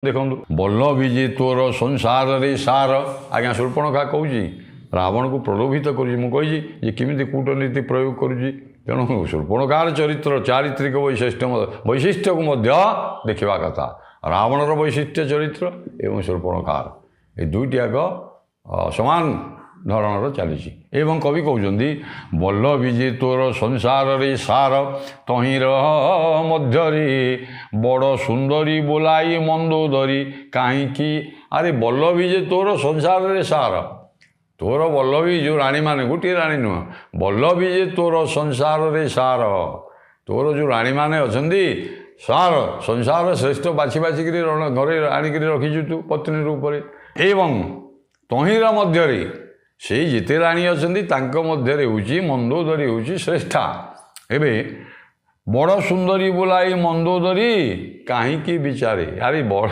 देखो बल्लभी जे तोर संसार रे सार आज्ञा शूर्पणखा कहूँ रावण को प्रलोभित करुँचे केमी कूटनीति प्रयोग करुँची तेणु शूर्पणखार चरित्र चारित्रिक वैशिष्ट्य को देखा कथा रावणर वैशिष्ट्य चरित्र एवं शूर्पणखार ये दुईटी आग समान धरणर चली एवं कवि कहते बल्लभी जे तोर संसार रे सार तहिर मध्यरे बड़ सुंदरी बोलाई मंदोदरी कहीं अरे बल्लभी जे तोर संसार रे सार तोर बल्लभी जो राणी माने गोटे राणी नुह बल्लभी जे तोर संसार रे सार तोर जो राणी माने अछंदी सार संसार श्रेष्ठ बाछी बाछिक घरे आणिक रखीचु तू पत्नी रूप एवं तहिर मध्यरे से जिते राणी अछंदी तांको मध्यरे होची मंदोदरी होची श्रेष्ठा एबे बड़ सुंदरी बोलाई मंदोदरी कहीं विचारे अरे बड़